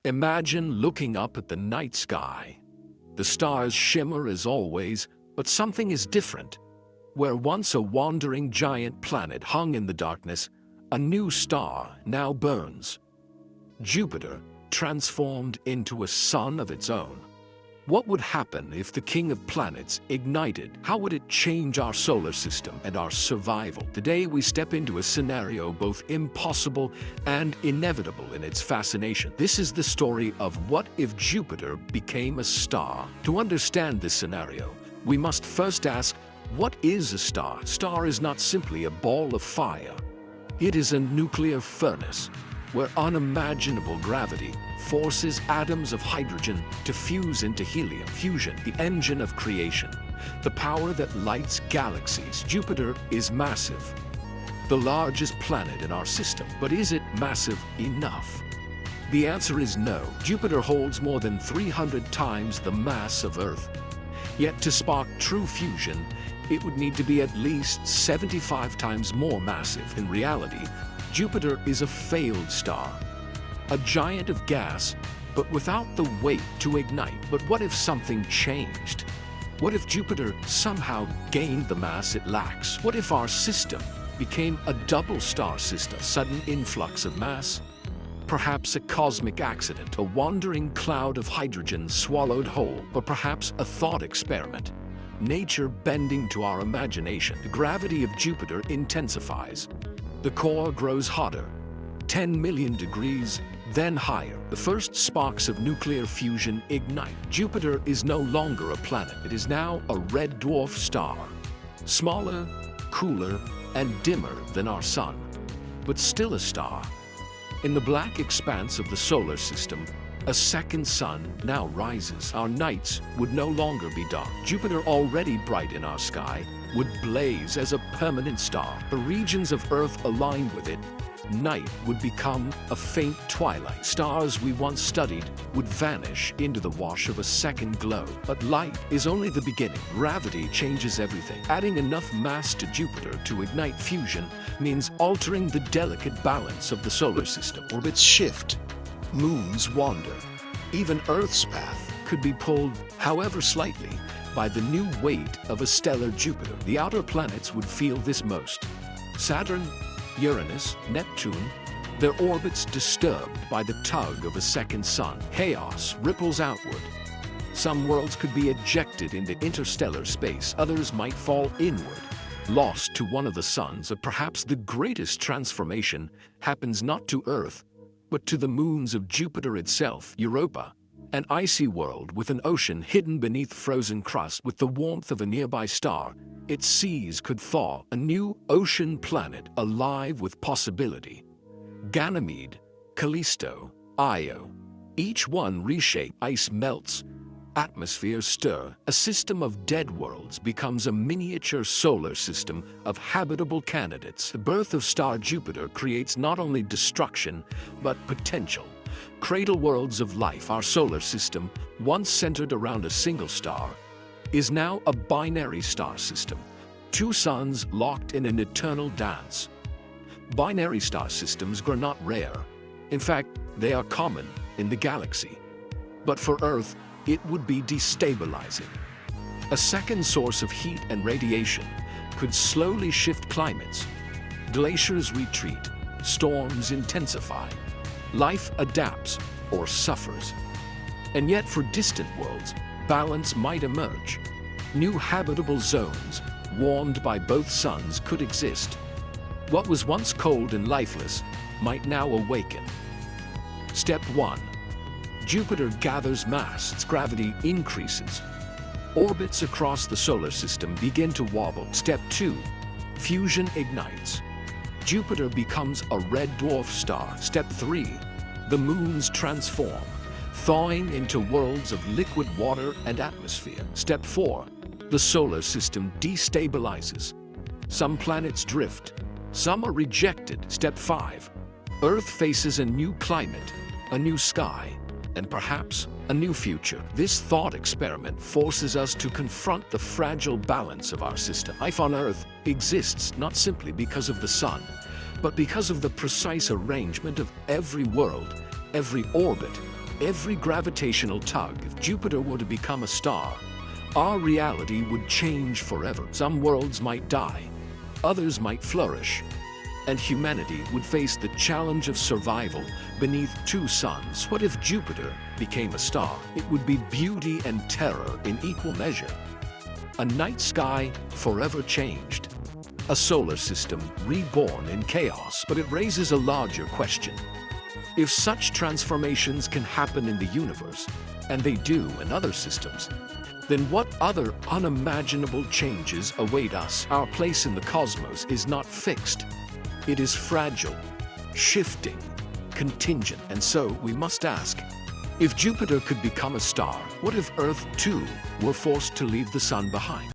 Imagine looking up at the night sky. The stars shimmer as always, but something is different. Where once a wandering giant planet hung in the darkness, a new star now burns. Jupiter, transformed into a sun of its own. What would happen if the king of planets ignited? How would it change our solar system and our survival? Today we step into a scenario both impossible and inevitable in its fascination. This is the story of what if Jupiter became a star. To understand this scenario, we must first ask, what is a star? A star is not simply a ball of fire. It is a nuclear furnace where unimaginable gravity forces atoms of hydrogen to fuse into helium. Fusion, the engine of creation, the power that lights galaxies. Jupiter is massive, the largest planet in our system. But is it massive enough? The answer is no. Jupiter holds more than 300 times the mass of Earth. Yet to spark true fusion, it would need to be at least 75 times more massive. In reality, Jupiter is a failed star, a giant of gas, but without the weight to ignite. But what if something changed? What if Jupiter somehow gained the mass it lacks? What if our system became a double star system? Sudden influx of mass? Perhaps a cosmic accident, a wandering cloud of hydrogen swallowed whole, or perhaps a thought experiment. Nature bending to our imagination. The gravity of Jupiter intensifies. The core grows hotter, 10 million degrees, then higher. The first sparks of nuclear fusion ignite. Jupiter is no longer a planet. It is now a red dwarf star, smaller, cooler, and dimmer than our sun, but still a star. In the black expanse of the solar system, a second sun now rises. Our nights would no longer be dark. Jupiter, already bright in our sky, would blaze as a permanent star. The regions of Earth aligned with it, night would become a faint twilight. Stars we once studied would vanish into the wash of a second glow. But light is only the beginning. Gravity changes everything. Adding enough mass to Jupiter to ignite fusion means altering the delicate balance of the solar system. Orbits shift, moons wander. Even Earth's path could be pulled, however slightly, by the new weight of a stellar Jupiter. The outer planets would feel this most. Saturn, Uranus, Neptune, their orbits disturbed by the tug of a second sun. Chaos ripples outward. Some worlds could be ejected into interstellar space. Others might fall inward, lost to one of the suns. Or perhaps the greatest transformation happens not to Earth, but to the moons of Jupiter itself. Europa, an icy world with an ocean hidden beneath frozen crust. With the warmth of a nearby star, its seas could thaw. A new ocean planet alive with possibility. Ganymede, Callisto, Io, each one reshape. Ice melts, atmospheres stir. A system of dead worlds becomes a miniature solar system of habitable candidates. The birth of star Jupiter creates not only destruction, but potential. Cradle worlds of life. Our solar system, once centered around a single star, is now a binary star system. Two suns locked in an eternal dance. Binary star systems are not rare. In fact, they are common in the galaxy. But for Earth, it would be destabilizing. A second source of heat and radiation could slowly shift climates. Glaciers retreat, storms intensify. Life adapts or suffers. And yet for distant worlds, balance might emerge. New habitable zones, warmed by both suns, could exist. What was once cold and lifeless might now awaken. Step 1. Jupiter gathers mass. Its gravity increases. Orbits across the solar system begin to wobble. Step 2. Fusion ignites. Jupiter becomes a red dwarf star. Step 3. The moons transform, thawing into worlds of liquid water and atmosphere. Step 4. The solar system destabilizes. Some planets drift, some are rejected. Step 5. Earth faces a new climate, a new sky, and perhaps a new future. This thought experiment forces us to confront the fragile balance of our system. Life on Earth exists not simply because of the sun, but because of the precise arrangement of every world, every orbit, every gravitational tug, if Jupiter were to become a star, our reality would change forever. Some worlds might die, others might flourish, and humanity would face the challenge of survival beneath two suns. What if Jupiter became a star? It would be beauty and terror in equal measure. A night sky forever changed. A solar system reborn in chaos. But it raises a larger question. If such transformations can happen in the universe, and they do in other systems, then what other unimaginable changes await us? Our place in the cosmos is not fixed. It is fragile, shifting, contingent. And so we must ask, if Jupiter could become a star, what if Earth too were forced to leave the sun behind?